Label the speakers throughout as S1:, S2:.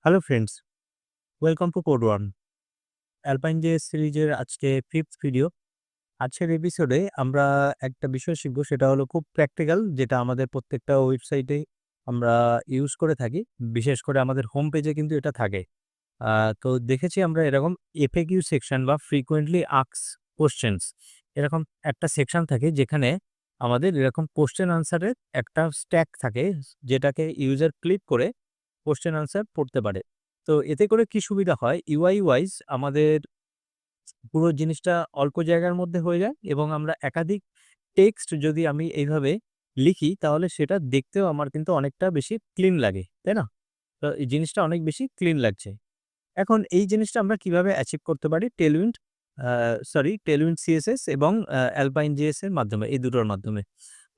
S1: Hello friends, welcome to code one. Alpine JS সিরিজের আজকে 5th video. আজকের এপিসোডে আমরা একটা বিষয় শিখব, সেটা হলো খুব প্র্যাকটিক্যাল, যেটা আমাদের প্রত্যেকটা ওয়েবসাইটে আমরা ইউজ করে থাকি। বিশেষ করে আমাদের হোম পেজে কিন্তু এটা থাকে। তো দেখেছি আমরা এরকম এফএকিউ সেকশন বা ফ্রিকোয়েন্টলি আস্কড কোয়েশ্চেনস, এরকম একটা সেকশন থাকে যেখানে আমাদের এরকম কোয়েশ্চেন আনসারের একটা স্ট্যাক থাকে, যেটাকে ইউজার ক্লিক করে কোয়েশ্চেন আনসার পড়তে পারে। তো এতে করে কি সুবিধা হয়, ইউআই ওয়াইজ আমাদের পুরো জিনিসটা অল্প জায়গার মধ্যে হয়ে যায় এবং আমরা একাধিক টেক্সট যদি আমি এইভাবে লিখি তাহলে সেটা দেখতেও আমার কিন্তু অনেকটা বেশি ক্লিন লাগে, তাই না? তো এই জিনিসটা অনেক বেশি ক্লিন লাগছে। এখন এই জিনিসটা আমরা কিভাবে অ্যাচিভ করতে পারি? টেলউইন্ড সিএসএস এবং অ্যালপাইন জেএস এর মাধ্যমে, এই দুটোর মাধ্যমে।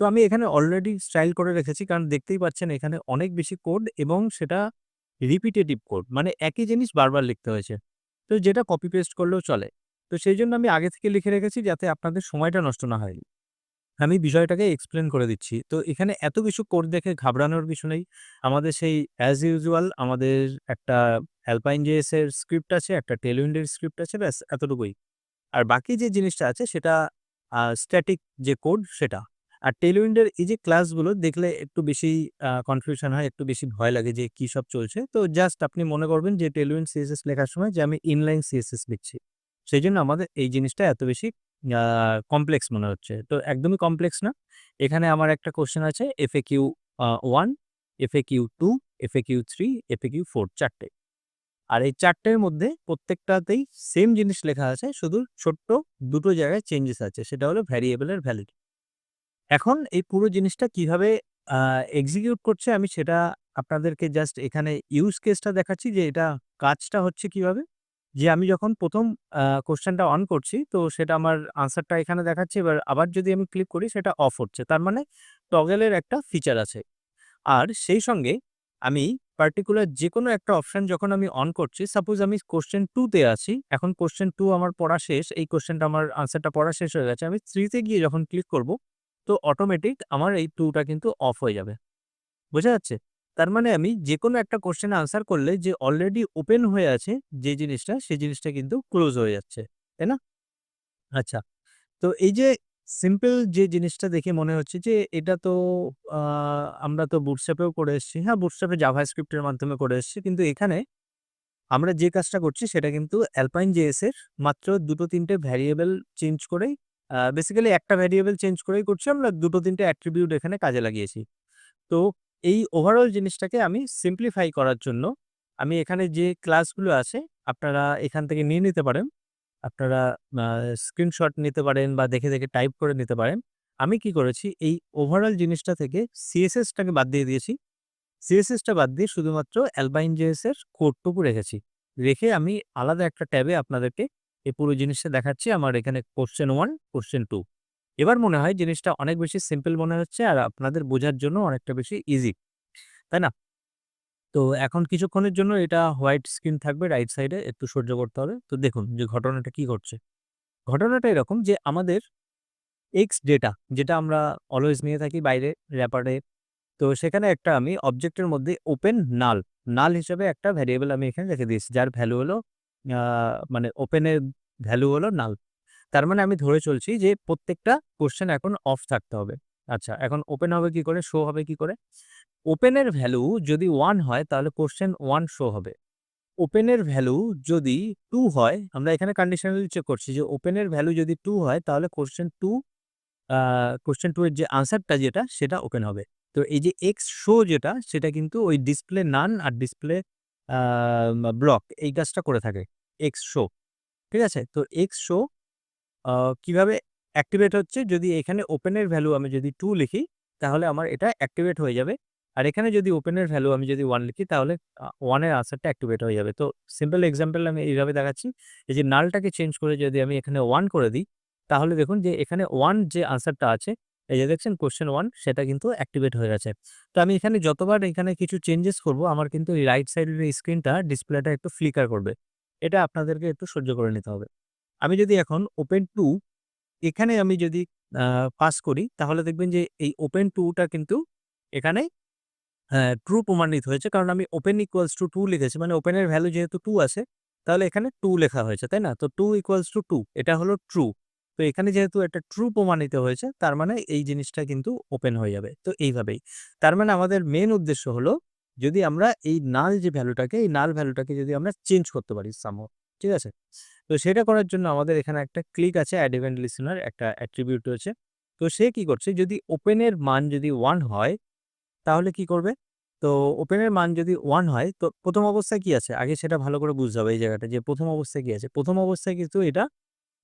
S1: তো আমি এখানে অলরেডি স্টাইল করে রেখেছি, কারণ দেখতেই পাচ্ছেন এখানে অনেক বেশি কোড এবং সেটা রিপিটেটিভ কোড। মানে একই জিনিস বারবার লিখতে হয়েছে। তো যেটা কপি পেস্ট করলেও চলে। তো সেইজন্য আমি আগে থেকে লিখে রেখেছি যাতে আপনাদের সময়টা নষ্ট না হয়। আমি বিষয়টাকে এক্সপ্লেন করে দিচ্ছি। তো এখানে এত কিছু কোড দেখে ঘাবড়ানোর কিছু নেই। আমাদের সেই অ্যাজ ইউজুয়াল আমাদের একটা অ্যালপাইন জেএস এর স্ক্রিপ্ট আছে, একটা টেলউইন্ড এর স্ক্রিপ্ট আছে, ব্যাস এতটুকুই। আর বাকি যে জিনিসটা আছে সেটা স্ট্যাটিক যে কোড সেটা। আর টেলউইন্ড এর এই যে ক্লাসগুলো দেখলে একটু বেশি কনফিউশন হয়, একটু বেশি ভয় লাগে যে কি সব চলছে। তো জাস্ট আপনি মনে করবেন যে টেলউইন্ড সিএসএস লেখার সময় যে আমি ইনলাইন সিএসএস লিখছি। সেইজন্য আমাদের এই জিনিসটা এত বেশি আ কমপ্লেক্স মনে হচ্ছে। তো একদমই কমপ্লেক্স না। এখানে আমার একটা কোয়েশ্চেন আছে FAQ 1, FAQ 2, FAQ 3, FAQ 4 4 টে। আর এই ৪ টের মধ্যে প্রত্যেকটাতেই সেম জিনিস লেখা আছে। শুধু ছোট্ট দুটো জায়গায় চেঞ্জেস আছে। সেটা হলো ভ্যারিয়েবল এর ভ্যালিড। এখন এই পুরো জিনিসটা কিভাবে আ এক্সিকিউট করছে আমি সেটা আপনাদেরকে জাস্ট এখানে ইউজ কেসটা দেখাচ্ছি যে এটা কাজটা হচ্ছে কিভাবে। যে আমি যখন ১ম কোয়েশ্চেনটা অন করছি তো সেটা আমার আনসারটা এখানে দেখাচ্ছে। এবার আবার যদি আমি ক্লিক করি সেটা অফ হচ্ছে। তার মানে টগল এর একটা ফিচার আছে। আর সেই সঙ্গে আমি পার্টিকুলার যেকোনো একটা অপশন যখন আমি অন করছি, সাপোজ আমি কোয়েশ্চেন 2 তে আছি। এখন কোয়েশ্চেন 2 আমার পড়া শেষ। এই কোয়েশ্চেনটা আমার আনসারটা পড়া শেষ হয়ে গেছে। আমি 3 তে গিয়ে যখন ক্লিক করব, তো অটোমেটিক আমার এই 2 টা কিন্তু অফ হয়ে যাবে। বোঝা যাচ্ছে? তার মানে আমি যেকোনো একটা কোয়েশ্চেন আনসার করলে যে অলরেডি ওপেন হয়ে আছে যে জিনিসটা, সেই জিনিসটা কিন্তু ক্লোজ হয়ে যাচ্ছে। তাই না? আচ্ছা। তো এই যে সিম্পল যে জিনিসটা দেখে মনে হচ্ছে যে এটা তো আ আমরা তো বুটস্ট্র্যাপেও করে এসেছি। হ্যাঁ, বুটস্ট্র্যাপে জাভাস্ক্রিপ্ট এর মাধ্যমে করে এসেছি। কিন্তু এখানে আমরা যে কাজটা করছি সেটা কিন্তু অ্যালপাইন জেএস এর মাত্র ২ ৩ টে ভ্যারিয়েবল চেঞ্জ করেই, বেসিক্যালি একটা ভ্যারিয়েবল চেঞ্জ করেই করছি। আমরা ২ ৩ টে অ্যাট্রিবিউট এখানে কাজে লাগিয়েছি। তো এই ওভারঅল জিনিসটাকে আমি সিম্পলিফাই করার জন্য আমি এখানে যে ক্লাসগুলো আছে আপনারা এখান থেকে নিয়ে নিতে পারেন। আপনারা আ স্ক্রিনশট নিতে পারেন বা দেখে টাইপ করে নিতে পারেন। আমি কি করেছি, এই ওভারঅল জিনিসটা থেকে সিএসএস টাকে বাদ দিয়ে দিয়েছি। সিএসএস টা বাদ দিয়ে শুধুমাত্র অ্যালপাইন জেএস এর কোডটুকু রেখেছি। রেখে আমি আলাদা একটা ট্যাবে আপনাদেরকে এই পুরো জিনিসটা দেখাচ্ছি। আমার এখানে কোয়েশ্চেন 1, কোয়েশ্চেন 2। এবার মনে হয় জিনিসটা অনেক বেশি সিম্পল মনে হচ্ছে আর আপনাদের বোঝার জন্য অনেকটা বেশি ইজি। তাই না? তো এখন কিছুক্ষণের জন্য এটা হোয়াইট স্ক্রিন থাকবে রাইট সাইডে, একটু সহ্য করতে হবে। তো দেখুন যে ঘটনাটা কি ঘটছে। ঘটনাটা এরকম যে আমাদের এক্স ডেটা যেটা আমরা অলওয়েজ নিয়ে থাকি বাইরে র‍্যাপারে, তো সেখানে একটা আমি অবজেক্টের মধ্যে ওপেন নাল, নাল হিসেবে একটা ভ্যারিয়েবল আমি এখানে রেখে দিয়েছি। যার ভ্যালু হলো আ মানে ওপেন এর ভ্যালু হলো নাল। তার মানে আমি ধরে চলছি যে প্রত্যেকটা কোয়েশ্চেন এখন অফ থাকতে হবে। আচ্ছা, এখন ওপেন হবে কি করে? শো হবে কি করে? ওপেন এর ভ্যালু যদি 1 হয় তাহলে কোয়েশ্চেন 1 শো হবে। ওপেন এর ভ্যালু যদি 2 হয়, আমরা এখানে কন্ডিশনালি চেক করছি যে ওপেন এর ভ্যালু যদি 2 হয় তাহলে আ কোয়েশ্চেন 2 এর যে আনসারটা যেটা সেটা ওপেন হবে। তো এই যে এক্স শো যেটা সেটা কিন্তু ওই ডিসপ্লে নান আর ডিসপ্লে আ ব্লক এই কাজটা করে থাকে। এক্স শো, ঠিক আছে? তো এক্স শো আ কিভাবে অ্যাক্টিভেট হচ্ছে, যদি এখানে ওপেন এর ভ্যালু আমি যদি 2 লিখি তাহলে আমার এটা অ্যাক্টিভেট হয়ে যাবে। আর এখানে যদি ওপেন এর ভ্যালু আমি যদি 1 লিখি তাহলে 1 এর আনসারটা অ্যাক্টিভেট হয়ে যাবে। তো সিম্পল এক্সাম্পল আমি এইভাবে দেখাচ্ছি। এই যে নালটাকে চেঞ্জ করে যদি আমি এখানে 1 করে দিই, তাহলে দেখুন যে এখানে 1 যে আনসারটা আছে, এই যে দেখছেন কোয়েশ্চেন 1 সেটা কিন্তু অ্যাক্টিভেট হয়ে গেছে। তো আমি এখানে যতবার এখানে কিছু চেঞ্জেস করব আমার কিন্তু এই রাইট সাইডের এই স্ক্রিনটা ডিসপ্লেটা একটু ফ্লিকার করবে। এটা আপনাদেরকে একটু সহ্য করে নিতে হবে। আমি যদি এখন ওপেন টু এখানে আমি যদি পাস করি তাহলে দেখবেন যে এই ওপেন টু টা কিন্তু এখানে ট্রু প্রমাণিত হয়েছে কারণ আমি ওপেন ইকুয়ালস টু 2 লিখেছি। মানে ওপেনের ভ্যালু যেহেতু 2 আছে, তাহলে এখানে 2 লেখা হয়েছে, তাই না? তো 2 ইকুয়ালস টু 2 এটা হলো ট্রু। তো এখানে যেহেতু একটা ট্রু প্রমাণিত হয়েছে, তার মানে এই জিনিসটা কিন্তু ওপেন হয়ে যাবে। তো এইভাবেই। তার মানে আমাদের মেইন উদ্দেশ্য হলো যদি আমরা এই নাল যে ভ্যালুটাকে, এই নাল ভ্যালুটাকে যদি আমরা চেঞ্জ করতে পারি somehow, ঠিক আছে? তো সেটা করার জন্য আমাদের এখানে একটা ক্লিক আছে অ্যাড ইভেন্ট লিসেনার একটা অ্যাট্রিবিউট রয়েছে। তো সে কি করছে যদি ওপেনের মান যদি 1 হয় তাহলে কি করবে? তো ওপেনের মান যদি 1 হয় তো ১ম অবস্থায় কি আছে? আগে সেটা ভালো করে বুঝতে হবে এই জায়গাটা যে ১ম অবস্থায় কি আছে? ১ম অবস্থায় কিন্তু এটা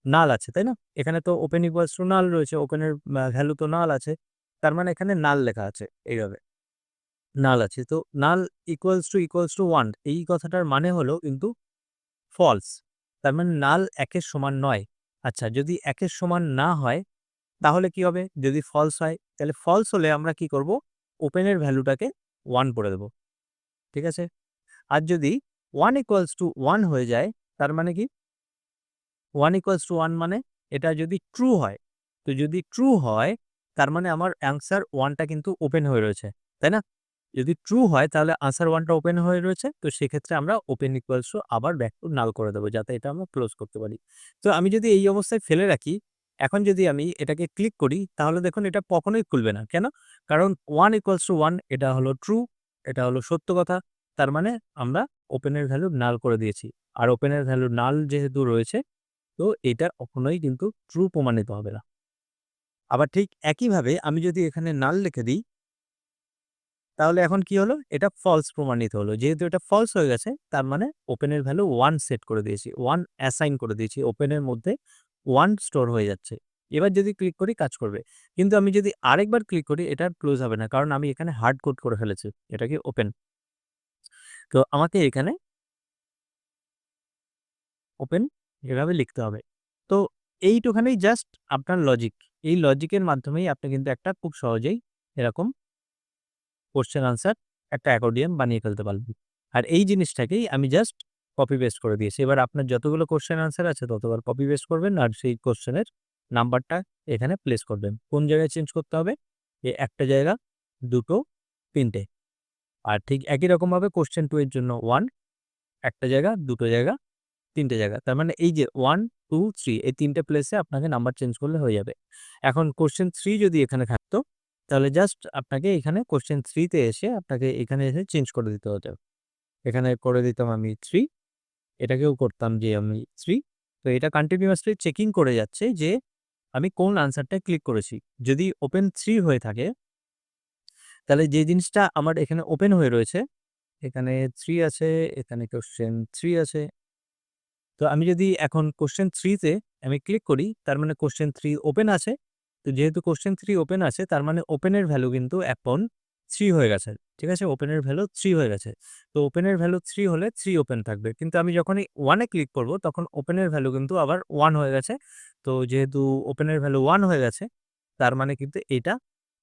S1: নাল আছে, তাই না? এখানে তো ওপেন ইকুয়ালস টু নাল রয়েছে। ওপেনের ভ্যালু তো নাল আছে। তার মানে এখানে নাল লেখা আছে এইভাবে। নাল আছে। তো নাল ইকুয়ালস টু 1 এই কথাটার মানে হলো কিন্তু ফলস। তার মানে নাল ১ এর সমান নয়। আচ্ছা যদি ১ এর সমান না হয় তাহলে কি হবে? যদি ফলস হয় তাহলে ফলস হলে আমরা কি করব? ওপেনের ভ্যালুটাকে 1 করে দেব। ঠিক আছে? আর যদি 1 equals to 1 হয়ে যায়, তার মানে কি? 1 equals to 1 মানে এটা যদি ট্রু হয়, তো যদি ট্রু হয় তার মানে আমার অ্যান্সার 1 টা কিন্তু ওপেন হয়ে রয়েছে। তাই না? যদি ট্রু হয় তাহলে আনসার 1 টা ওপেন হয়ে রয়েছে। তো সেক্ষেত্রে আমরা ওপেন ইকুয়ালস টু আবার ব্যাক টু নাল করে দেব যাতে এটা আমরা ক্লোজ করতে পারি। তো আমি যদি এই অবস্থায় ফেলে রাখি, এখন যদি আমি এটাকে ক্লিক করি তাহলে দেখুন এটা কখনোই খুলবে না। কেন? কারণ 1 ইকুয়ালস টু 1 এটা হলো ট্রু, এটা হলো সত্য কথা। তার মানে আমরা ওপেন এর ভ্যালু নাল করে দিয়েছি। আর ওপেন এর ভ্যালু নাল যেহেতু রয়েছে তো এটা কখনোই কিন্তু ট্রু প্রমাণিত হবে না। আবার ঠিক একইভাবে আমি যদি এখানে নাল লিখে দিই তাহলে এখন কি হলো? এটা ফলস প্রমাণিত হলো। যেহেতু এটা ফলস হয়ে গেছে, তার মানে ওপেন এর ভ্যালু 1 সেট করে দিয়েছি। 1 অ্যাসাইন করে দিয়েছি। ওপেন এর মধ্যে 1 স্টোর হয়ে যাচ্ছে। এবার যদি ক্লিক করি কাজ করবে। কিন্তু আমি যদি আরেকবার ক্লিক করি এটা আর ক্লোজ হবে না। কারণ আমি এখানে হার্ড কোড করে ফেলেছি। এটা কি ওপেন। তো আমাকে এখানে ওপেন এভাবে লিখতে হবে। তো এইটুখানেই জাস্ট আপনার লজিক। এই লজিকের মাধ্যমেই আপনি কিন্তু একটা খুব সহজেই এরকম কোয়েশ্চেন আনসার একটা অ্যাকর্ডিয়ান বানিয়ে ফেলতে পারবেন। আর এই জিনিসটাকেই আমি জাস্ট কপি পেস্ট করে দিয়েছি। এবার আপনার যতগুলো কোয়েশ্চেন আনসার আছে ততবার কপি পেস্ট করবেন আর সেই কোয়েশ্চেনের নাম্বারটা এখানে প্লেস করবেন। কোন জায়গায় চেঞ্জ করতে হবে? একটা জায়গা, ২ টো, ৩ টে। আর ঠিক একই রকমভাবে কোয়েশ্চেন 2 এর জন্য 1 একটা জায়গা, ২ টো জায়গা, ৩ টে জায়গা। তার মানে এই যে 1, 2, 3 এই ৩ টে প্লেসে আপনাকে নাম্বার চেঞ্জ করলে হয়ে যাবে। এখন কোয়েশ্চেন 3 যদি এখানে থাকতো, তাহলে জাস্ট আপনাকে এখানে কোয়েশ্চেন 3 তে এসে আপনাকে এখানে এসে চেঞ্জ করে দিতে হতো। এখানে করে দিতাম আমি 3 এটাকেও করতাম যে আমি 3 তো এটা কন্টিনিউয়াসলি চেকিং করে যাচ্ছে যে আমি কোন আনসারটা ক্লিক করেছি। যদি ওপেন 3 হয়ে থাকে, তাহলে যে জিনিসটা আমার এখানে ওপেন হয়ে রয়েছে, এখানে 3 আছে, এখানে কোয়েশ্চেন 3 আছে। তো আমি যদি এখন কোয়েশ্চেন 3 তে আমি ক্লিক করি, তার মানে কোয়েশ্চেন 3 ওপেন আছে। তো যেহেতু কোয়েশ্চেন 3 ওপেন আছে, তার মানে ওপেন এর ভ্যালু কিন্তু এখন 3 হয়ে গেছে। ঠিক আছে? ওপেন এর ভ্যালু 3 হয়ে গেছে। তো ওপেন এর ভ্যালু 3 হলে 3 ওপেন থাকবে। কিন্তু আমি যখনই 1 এ ক্লিক করব, তখন ওপেন এর ভ্যালু কিন্তু আবার 1 হয়ে গেছে। তো যেহেতু ওপেন এর ভ্যালু 1 হয়ে গেছে, তার মানে কিন্তু এটা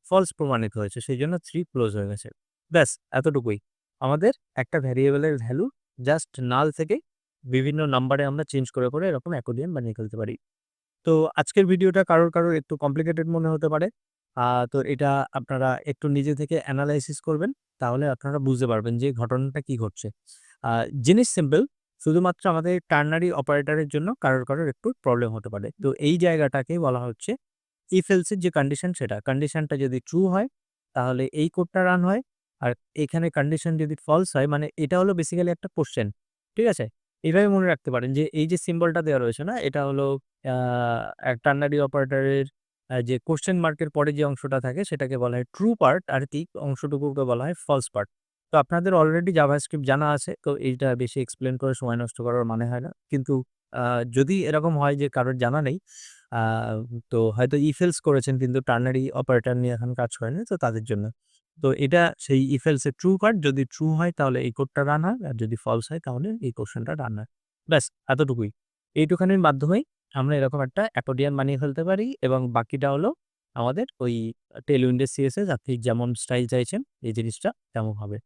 S1: ফলস প্রমাণিত হয়েছে। সেজন্য 3 ক্লোজ হয়ে গেছে। ব্যাস এতটুকুই। আমাদের একটা ভ্যারিয়েবলের ভ্যালু জাস্ট নাল থেকে বিভিন্ন নাম্বারে আমরা চেঞ্জ করে এরকম অ্যাকর্ডিয়ান বানিয়ে ফেলতে পারি। তো আজকের ভিডিওটা কারোর একটু কমপ্লিকেটেড মনে হতে পারে। তো এটা আপনারা একটু নিজে থেকে এনালাইসিস করবেন। তাহলে আপনারা বুঝতে পারবেন যে ঘটনাটা কি ঘটছে। আ জিনিস সিম্পল। শুধুমাত্র আমাদের টার্নারি অপারেটরের জন্য কারোর একটু প্রবলেম হতে পারে। তো এই জায়গাটাকেই বলা হচ্ছে if else এর যে কন্ডিশন সেটা। কন্ডিশনটা যদি ট্রু হয় তাহলে এই কোডটা রান হয়। আর এখানে কন্ডিশন যদি ফলস হয় মানে এটা হলো বেসিক্যালি একটা কোয়েশ্চেন। ঠিক আছে? এভাবে মনে রাখতে পারেন যে এই যে সিম্বলটা দেওয়া রয়েছে না? এটা হলো আ টার্নারি অপারেটরের যে কোয়েশ্চেন মার্কের পরে যে অংশটা থাকে সেটাকে বলা হয় ট্রু পার্ট আর এই অংশটুকুকে বলা হয় ফলস পার্ট। তো আপনাদের অলরেডি জাভাস্ক্রিপ্ট জানা আছে। তো এইটা বেশি এক্সপ্লেইন করে সময় নষ্ট করার মানে হয় না। কিন্তু আ যদি এরকম হয় যে কারোর জানা নেই আ তো হয়তো if else করেছেন কিন্তু টার্নারি অপারেটর নিয়ে এখন কাজ করেন তো তাদের জন্য। তো এটা সেই if else এর ট্রু পার্ট যদি ট্রু হয় তাহলে এই কোডটা রান হয়। আর যদি ফলস হয় তাহলে এই কোয়েশ্চেনটা রান হয়। ব্যাস এতটুকুই। এইটুখানির মাধ্যমেই আমরা এরকম একটা অ্যাকর্ডিয়ান বানিয়ে ফেলতে পারি এবং বাকিটা হলো আমাদের ওই টেইলউইন্ড এর CSS আপনি যেমন স্টাইল চাইছেন এই জিনিসটা তেমন হবে।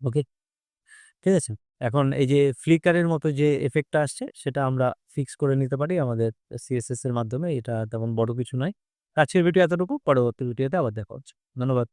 S1: ওকে? ঠিক আছে? এখন এই যে ফ্লিকার এর মতো যে ইফেক্টটা আসছে সেটা আমরা ফিক্স করে নিতে পারি আমাদের CSS এর মাধ্যমে। এটা তেমন বড় কিছু নয়। আজকের ভিডিও এতটুকু। পরবর্তী ভিডিওতে আবার দেখা হচ্ছে। ধন্যবাদ।